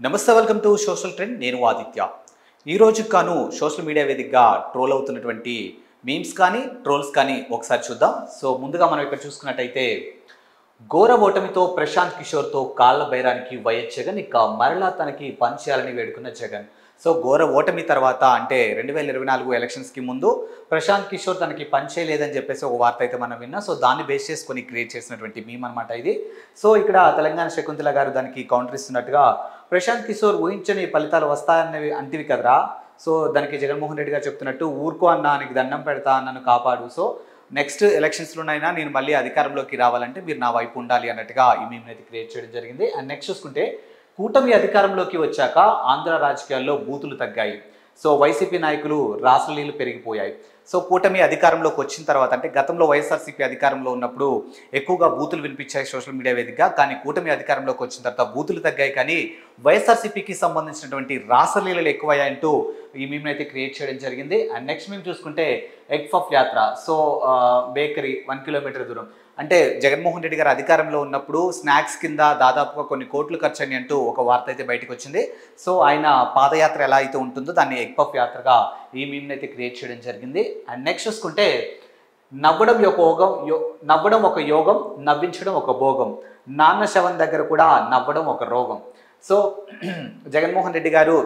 నమస్తే, welcome to social trend. నేను ఆదిత్య. ఈ రోజు కాను సోషల్ మీడియా వేదికగా ట్రోల్ అవుతున్నటువంటి మీమ్స్ కానీ ట్రోల్స్ కానీ ఒకసారి చూద్దాం. సో ముందుగా మనం ఇక్కడ చూసుకున్నట్టయితే, ఘోర ఓటమితో ప్రశాంత్ కిషోర్తో కాళ్ళ బైరానికి వైఎస్ జగన్ ఇక మరలా తనకి పని చేయాలని వేడుకున్న జగన్. సో ఘోర ఓటమి తర్వాత అంటే 2024 ఎలక్షన్స్కి ముందు ప్రశాంత్ కిషోర్ తనకి పని చేయలేదని చెప్పేసి ఒక వార్త అయితే మనం విన్నాం. సో దాన్ని బేస్ చేసుకొని క్రియేట్ చేసినటువంటి మీమ్ అనమాట ఇది. సో ఇక్కడ తెలంగాణ శకుంతల గారు దానికి కౌంటర్ ఇస్తున్నట్టుగా, ప్రశాంత్ కిషోర్ ఊహించని ఫలితాలు వస్తాయన్నవి అంటివి కదరా. సో దానికి జగన్మోహన్ రెడ్డి గారు చెప్తున్నట్టు, ఊరుకో అన్నా, నీకు దండం పెడతా, నన్ను కాపాడు. సో నెక్స్ట్ ఎలక్షన్స్లోనైనా నేను మళ్ళీ అధికారంలోకి రావాలంటే మీరు నా వైపు ఉండాలి అన్నట్టుగా ఈ మీమ్ని అయితే క్రియేట్ చేయడం జరిగింది. అండ్ నెక్స్ట్ చూసుకుంటే, కూటమి అధికారంలోకి వచ్చాక ఆంధ్ర రాజకీయాల్లో బూతులు తగ్గాయి. సో వైసీపీ నాయకులు రాసలీలు పెరిగిపోయాయి. సో కూటమి అధికారంలోకి వచ్చిన తర్వాత, అంటే గతంలో వైఎస్ఆర్సీపీ అధికారంలో ఉన్నప్పుడు ఎక్కువగా బూతులు వినిపించాయి సోషల్ మీడియా వేదికగా. కానీ కూటమి అధికారంలోకి వచ్చిన తర్వాత బూతులు తగ్గాయి, కానీ వైఎస్ఆర్సీపీకి సంబంధించినటువంటి రాసలీలలు ఎక్కువయ్యాయంటూ ఈ మీమ్ని అయితే క్రియేట్ చేయడం జరిగింది. అండ్ నెక్స్ట్ మేము చూసుకుంటే, ఎగ్ పఫ్ యాత్ర. సో బేకరీ 1 కిలోమీటర్ దూరం, అంటే జగన్మోహన్ రెడ్డి గారు అధికారంలో ఉన్నప్పుడు స్నాక్స్ కింద దాదాపుగా కొన్ని కోట్లు ఖర్చు అని అంటూ ఒక వార్త అయితే బయటకు వచ్చింది. సో ఆయన పాదయాత్ర ఎలా అయితే ఉంటుందో దాన్ని ఎగ్ పఫ్ యాత్రగా ఈ మీమ్ని అయితే క్రియేట్ చేయడం జరిగింది. అండ్ నెక్స్ట్ చూసుకుంటే, నవ్వడం ఒక యోగం, నవ్వించడం ఒక భోగం, నాన్న శవం దగ్గర కూడా నవ్వడం ఒక రోగం. సో జగన్మోహన్ రెడ్డి గారు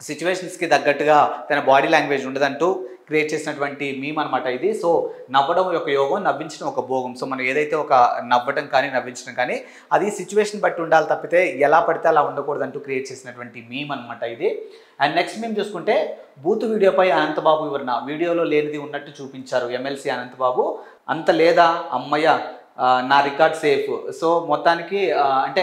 సిచ్యువేషన్స్కి తగ్గట్టుగా తన బాడీ లాంగ్వేజ్ ఉండదంటూ క్రియేట్ చేసినటువంటి మీమ్ అనమాట ఇది. సో నవ్వడం ఒక యోగం, నవ్వించడం ఒక భోగం. సో మనం ఏదైతే ఒక నవ్వడం కానీ నవ్వించడం కానీ అది సిచ్యువేషన్ బట్టి ఉండాలి తప్పితే ఎలా పడితే అలా ఉండకూడదంటూ క్రియేట్ చేసినటువంటి మీమ్ అనమాట ఇది. అండ్ నెక్స్ట్ మేము చూసుకుంటే, బూతు వీడియోపై అనంతబాబు వివరణ. వీడియోలో లేనిది ఉన్నట్టు చూపించారు ఎమ్మెల్సీ అనంతబాబు. అంత లేదా అమ్మయ్య, నా రికార్డ్ సేఫ్. సో మొత్తానికి అంటే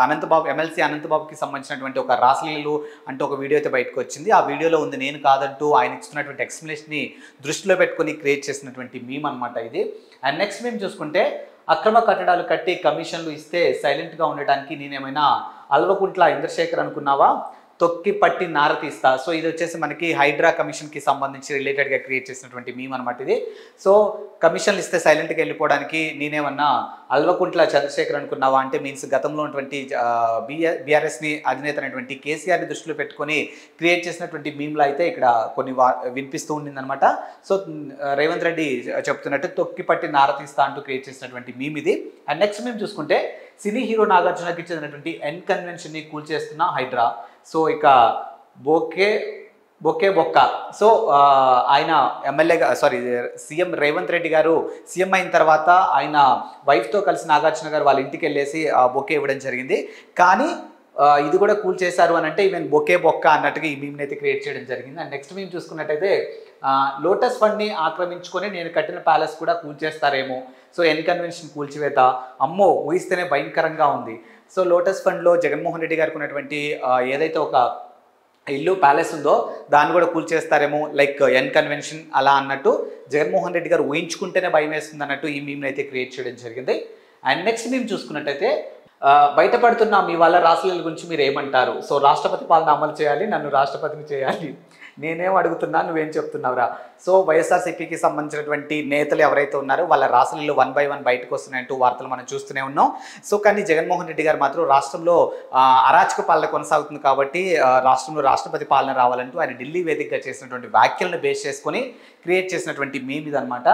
అనంతబాబు, ఎమ్మెల్సీ అనంతబాబుకి సంబంధించినటువంటి ఒక రాసలీలు అంటూ ఒక వీడియో అయితే బయటకు వచ్చింది. ఆ వీడియోలో ఉంది నేను కాదంటూ ఆయన ఇస్తున్నటువంటి ఎక్స్ప్లెనేషన్ని దృష్టిలో పెట్టుకొని క్రియేట్ చేసినటువంటి మీమ్ అనమాట ఇది. అండ్ నెక్స్ట్ మేము చూసుకుంటే, అక్రమ కట్టడాలు కట్టి కమిషన్లు ఇస్తే సైలెంట్గా ఉండటానికి నేనేమైనా అల్వకుంట్ల ఇంద్రశేఖర్ అనుకున్నావా, తొక్కి పట్టి నార తీస్తా. సో ఇది వచ్చేసి మనకి హైడ్రా కమిషన్కి సంబంధించి రిలేటెడ్గా క్రియేట్ చేసినటువంటి మీమ్ అనమాట ఇది. సో కమిషన్లు ఇస్తే సైలెంట్గా వెళ్ళిపోవడానికి నేనేమన్నా అల్వకుంట్ల చంద్రశేఖర్ అనుకున్నావా అంటే మీన్స్ గతంలో ఉన్నటువంటి బీఆర్ఎస్ని అధినేత అయినటువంటి కేసీఆర్ని దృష్టిలో పెట్టుకొని క్రియేట్ చేసినటువంటి మీమ్లో అయితే ఇక్కడ కొన్ని వినిపిస్తూ ఉండిందనమాట. సో రేవంత్ రెడ్డి చెప్తున్నట్టు తొక్కి పట్టి నార తీస్తా అంటూ క్రియేట్ చేసినటువంటి మీమ్ ఇది. అండ్ నెక్స్ట్ మేము చూసుకుంటే, సినీ హీరో నాగార్జునకి చెందినటువంటి ఎన్ కన్వెన్షన్ని కూల్చేస్తున్న హైడ్రా. సో ఇక బొక్క. సో ఆయన ఎమ్మెల్యేగా సీఎం రేవంత్ రెడ్డి గారు సీఎం అయిన తర్వాత ఆయన వైఫ్తో కలిసి నాగార్జున గారు వాళ్ళ ఇంటికి వెళ్ళేసి బొకే ఇవ్వడం జరిగింది. కానీ ఇది కూడా కూల్ చేశారు అని అంటే ఈవెన్ బొక్క అన్నట్టుగా ఈ మీమ్ని అయితే క్రియేట్ చేయడం జరిగింది. అండ్ నెక్స్ట్ మేము చూసుకున్నట్టయితే, లోటస్ ఫండ్ని ఆక్రమించుకొని నేను కట్టిన ప్యాలెస్ కూడా కూల్ చేస్తారేమో. సో ఎన్ కన్వెన్షన్ కూల్చివేత, అమ్మో ఊహిస్తేనే భయంకరంగా ఉంది. సో లోటస్ ఫండ్లో జగన్మోహన్ రెడ్డి గారికి ఉన్నటువంటి ఏదైతే ఒక ఇల్లు ప్యాలెస్ ఉందో దాన్ని కూడా కూల్చేస్తారేమో, లైక్ ఎన్ కన్వెన్షన్ అలా అన్నట్టు జగన్మోహన్ రెడ్డి గారు ఊహించుకుంటేనే భయం వేస్తుంది అన్నట్టు ఈ మీమ్ని అయితే క్రియేట్ చేయడం జరిగింది. అండ్ నెక్స్ట్ మేము చూసుకున్నట్టయితే, బయటపడుతున్న మీ వాళ్ళ రాసలీల గురించి మీరు ఏమంటారు. సో రాష్ట్రపతి పాలన అమలు చేయాలి, నన్ను రాష్ట్రపతిని చేయాలి, నేనేం అడుగుతున్నా నువ్వేం చెప్తున్నావురా. సో వైఎస్ఆర్సీపీకి సంబంధించినటువంటి నేతలు ఎవరైతే ఉన్నారో వాళ్ళ రాసలీలు 1 by 1 బయటకు వస్తున్నాయంటూ వార్తలు మనం చూస్తూనే ఉన్నాం. సో కానీ జగన్మోహన్ రెడ్డి గారు మాత్రం రాష్ట్రంలో అరాచక పాలన కొనసాగుతుంది కాబట్టి రాష్ట్రంలో రాష్ట్రపతి పాలన రావాలంటూ ఆయన ఢిల్లీ వేదికగా చేసినటువంటి వ్యాఖ్యలను బేస్ చేసుకొని క్రియేట్ చేసినటువంటి మీమ్ ఇదనమాట.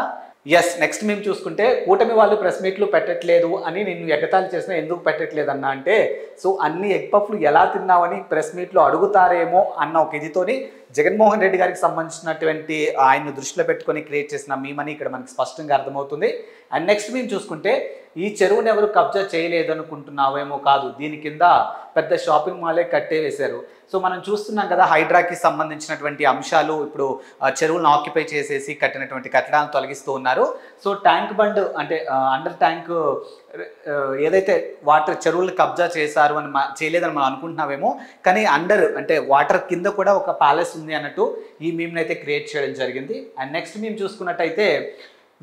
ఎస్, నెక్స్ట్ మేము చూసుకుంటే, కూటమి వాళ్ళు ప్రెస్ మీట్లు పెట్టట్లేదు అని నిన్ను ఎగతాళి చేసినా ఎందుకు పెట్టట్లేదు అన్న అంటే, సో అన్ని ఎగ్ పఫ్లు ఎలా తిన్నావని ప్రెస్ మీట్లో అడుగుతారేమో అన్న ఒక ఇదితోని జగన్మోహన్ రెడ్డి గారికి సంబంధించినటువంటి ఆయన్ని దృష్టిలో పెట్టుకొని క్రియేట్ చేసిన మీమని ఇక్కడ మనకి స్పష్టంగా అర్థమవుతుంది. అండ్ నెక్స్ట్ మేము చూసుకుంటే, ఈ చెరువును ఎవరు కబ్జా చేయలేదు అనుకుంటున్నావేమో, కాదు, దీని కింద పెద్ద షాపింగ్ మాలే కట్టే వేశారు. సో మనం చూస్తున్నాం కదా, హైడ్రాకి సంబంధించినటువంటి అంశాలు ఇప్పుడు చెరువులను ఆక్యుపై చేసేసి కట్టినటువంటి కట్టడాలను తొలగిస్తూ ఉన్నారు. సో ట్యాంక్ బండ్ అంటే అండర్ ట్యాంక్ ఏదైతే వాటర్ చెరువులు కబ్జా చేశారు అని చేయలేదని మనం అనుకుంటున్నామేమో, కానీ అండర్ అంటే వాటర్ కింద కూడా ఒక ప్యాలెస్ ఉంది అన్నట్టు ఈ మీమ్ని అయితే క్రియేట్ చేయడం జరిగింది. అండ్ నెక్స్ట్ మేము చూసుకున్నట్టయితే,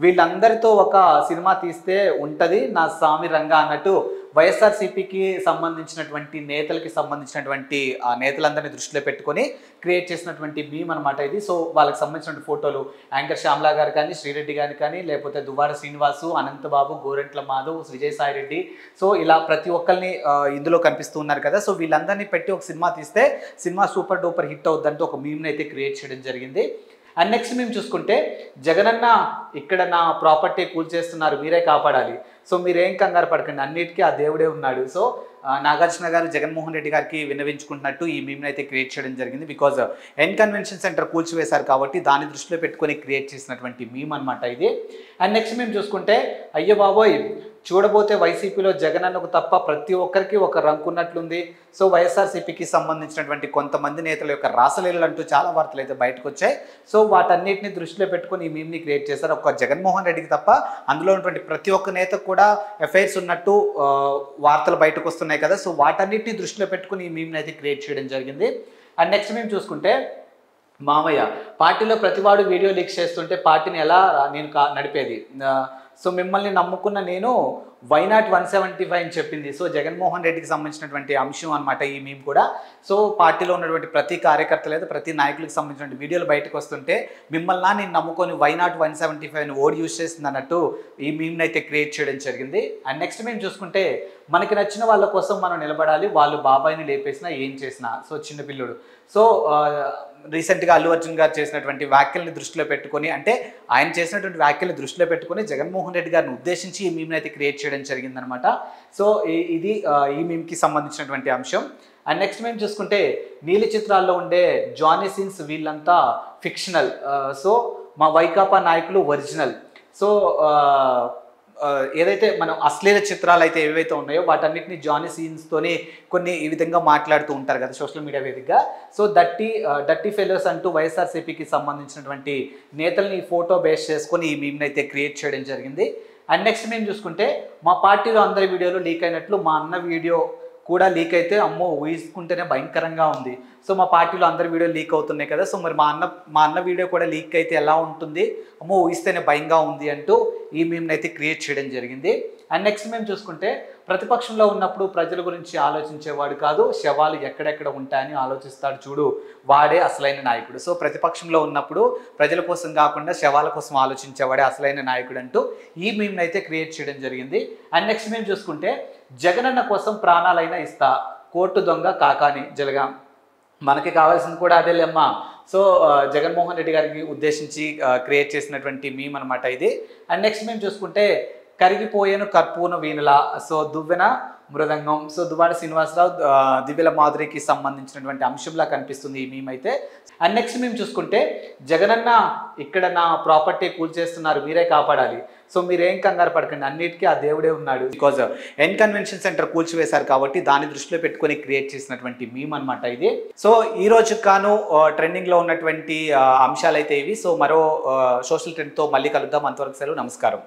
వీళ్ళందరితో ఒక సినిమా తీస్తే ఉంటుంది నా సామి రంగా అన్నట్టు వైఎస్ఆర్సీపీకి సంబంధించినటువంటి నేతలకి సంబంధించినటువంటి నేతలందరినీ దృష్టిలో పెట్టుకొని క్రియేట్ చేసినటువంటి మీమ్ అనమాట ఇది. సో వాళ్ళకి సంబంధించిన ఫోటోలు యాంకర్ శ్యామలా గారు కానీ, శ్రీరెడ్డి గారు కానీ, లేకపోతే దువ్వాడ శ్రీనివాసు, అనంతబాబు, గోరెంట్ల మాధవ్, విజయసాయి రెడ్డి, సో ఇలా ప్రతి ఒక్కరిని ఇందులో కనిపిస్తూ ఉన్నారు కదా. సో వీళ్ళందరినీ పెట్టి ఒక సినిమా తీస్తే సినిమా సూపర్ డూపర్ హిట్ అవుద్దంటూ ఒక మీమ్ని అయితే క్రియేట్ చేయడం జరిగింది. అండ్ నెక్స్ట్ మేము చూసుకుంటే, జగనన్న ఇక్కడ నా ప్రాపర్టీ కూల్చేస్తున్నారు మీరే కాపాడాలి, సో మీరేం కంగారు పడకండి, అన్నిటికీ ఆ దేవుడే ఉన్నాడు. సో నాగార్జున గారు జగన్మోహన్ రెడ్డి గారికి విన్నవించుకుంటున్నట్టు ఈ మీమ్ని అయితే క్రియేట్ చేయడం జరిగింది. బికాజ్ ఎన్ కన్వెన్షన్ సెంటర్ కూల్చివేశారు కాబట్టి దాన్ని దృష్టిలో పెట్టుకొని క్రియేట్ చేసినటువంటి మీమ్ అనమాట ఇది. అండ్ నెక్స్ట్ మేము చూసుకుంటే, అయ్యో బాబోయ్ చూడబోతే వైసీపీలో జగనన్నకు తప్ప ప్రతి ఒక్కరికి ఒక రంకు ఉన్నట్లుంది. సో వైఎస్ఆర్సీపీకి సంబంధించినటువంటి కొంతమంది నేతల యొక్క రాసలీలలు అంటూ చాలా వార్తలు అయితే బయటకు వచ్చాయి. సో వాటన్నిటిని దృష్టిలో పెట్టుకొని ఈ మీమ్ని క్రియేట్ చేశారు. ఒక జగన్మోహన్ రెడ్డికి తప్ప అందులో ఉన్నటువంటి ప్రతి ఒక్క నేతకు కూడా ఎఫైర్స్ ఉన్నట్టు వార్తలు బయటకు వస్తున్నాయి కదా. సో వాటన్నిటిని దృష్టిలో పెట్టుకుని ఈ మీమ్ని అయితే క్రియేట్ చేయడం జరిగింది. అండ్ నెక్స్ట్ మేము చూసుకుంటే, మామయ్య పార్టీలో ప్రతివాడు వీడియో లీక్ చేస్తుంటే పార్టీని ఎలా నేను నడిపేది, సో మిమ్మల్ని నమ్ముకున్న నేను వైనాట్ 175 అని చెప్పింది. సో జగన్మోహన్ రెడ్డికి సంబంధించినటువంటి అంశం అనమాట ఈ మీమ్ కూడా. సో పార్టీలో ఉన్నటువంటి ప్రతి కార్యకర్త లేదా ప్రతి నాయకులకు సంబంధించిన వీడియోలు బయటకు వస్తుంటే మిమ్మల్ని నేను నమ్ముకొని వైనాట్ 175 ఓడి యూజ్ చేస్తుంది అన్నట్టు ఈ మీమ్ని అయితే క్రియేట్ చేయడం జరిగింది. అండ్ నెక్స్ట్ మేము చూసుకుంటే, మనకి నచ్చిన వాళ్ళ కోసం మనం నిలబడాలి, వాళ్ళు బాబాయిని లేపేసినా ఏం చేసినా. సో చిన్నపిల్లుడు. సో రీసెంట్గా అల్లు అర్జున్ గారు చేసినటువంటి వ్యాఖ్యల్ని దృష్టిలో పెట్టుకొని, అంటే ఆయన చేసినటువంటి వ్యాఖ్యల్ని దృష్టిలో పెట్టుకొని జగన్మోహన్ రెడ్డి గారిని ఉద్దేశించి ఈ మీమ్ని అయితే క్రియేట్ చేయడం జరిగిందనమాట. సో ఇది ఈ మీమ్కి సంబంధించినటువంటి అంశం. అండ్ నెక్స్ట్ మేము చూసుకుంటే, నీలి చిత్రాల్లో ఉండే జానీ సీన్స్ వీళ్ళంతా ఫిక్షనల్, సో మా వైకాపా నాయకులు ఒరిజినల్. సో ఏదైతే మనం అశ్లీల చిత్రాలు అయితే ఏవైతే ఉన్నాయో వాటన్నిటిని జానీ సీన్స్తోనే కొన్ని ఈ విధంగా మాట్లాడుతూ ఉంటారు కదా సోషల్ మీడియా వేదికగా. సో డర్టీ ఫెలోస్ అంటూ వైఎస్ఆర్సీపీకి సంబంధించినటువంటి నేతల్ని ఫోటో బేస్ చేసుకొని ఈ మీమ్ని అయితే క్రియేట్ చేయడం జరిగింది. అండ్ నెక్స్ట్ మేము చూసుకుంటే, మా పార్టీలో అందరి వీడియోలు లీక్ అయినట్లు మా అన్న వీడియో కూడా లీక్ అయితే అమ్మో ఊహించుకుంటేనే భయంకరంగా ఉంది. సో మా పార్టీలో అందరి వీడియో లీక్ అవుతున్నాయి కదా, సో మరి మా అన్న వీడియో కూడా లీక్ అయితే ఎలా ఉంటుంది, అమ్మో ఊహిస్తేనే భయంగా ఉంది అంటూ ఈ మీమ్ని అయితే క్రియేట్ చేయడం జరిగింది. అండ్ నెక్స్ట్ మేము చూసుకుంటే, ప్రతిపక్షంలో ఉన్నప్పుడు ప్రజల గురించి ఆలోచించేవాడు కాదు, శవాలు ఎక్కడెక్కడ ఉంటాయని ఆలోచిస్తాడు చూడు, వాడే అసలైన నాయకుడు. సో ప్రతిపక్షంలో ఉన్నప్పుడు ప్రజల కోసం కాకుండా శవాల కోసం ఆలోచించేవాడే అసలైన నాయకుడు అంటూ ఈ మీమ్ని అయితే క్రియేట్ చేయడం జరిగింది. అండ్ నెక్స్ట్ మేము చూసుకుంటే, జగనన్న కోసం ప్రాణాలైనా ఇస్తా, కోర్టు దొంగ కాకాని జలగా, మనకి కావాల్సింది కూడా అదేలేమ్మా. సో జగన్మోహన్ రెడ్డి గారికి ఉద్దేశించి క్రియేట్ చేసినటువంటి మీమ్ అనమాట ఇది. అండ్ నెక్స్ట్ మేము చూసుకుంటే, కరిగిపోయేను కర్పూన వీణుల, సో దువ్వెన మృదంగం, సో దువ్వాడ శ్రీనివాసరావు, దివ్యల మాధురికి సంబంధించినటువంటి అంశంలా కనిపిస్తుంది ఈ మీమ్ అయితే. అండ్ నెక్స్ట్ మేము చూసుకుంటే, జగనన్న ఇక్కడ నా ప్రాపర్టీ కూల్చేస్తున్నారు మీరే కాపాడాలి, సో మీరేం కంగారు పడకండి, అన్నిటికీ ఆ దేవుడే ఉన్నాడు. బికాజ్ ఎన్ కన్వెన్షన్ సెంటర్ కూల్చివేశారు కాబట్టి దాన్ని దృష్టిలో పెట్టుకొని క్రియేట్ చేసినటువంటి మీమ్ అనమాట ఇది. సో ఈ రోజు కాను ట్రెండింగ్లో ఉన్నటువంటి అంశాలు అయితే ఇవి. సో మరో సోషల్ ట్రెండ్తో మళ్ళీ కలుద్దాం. అంతవరకు సెలవు, నమస్కారం.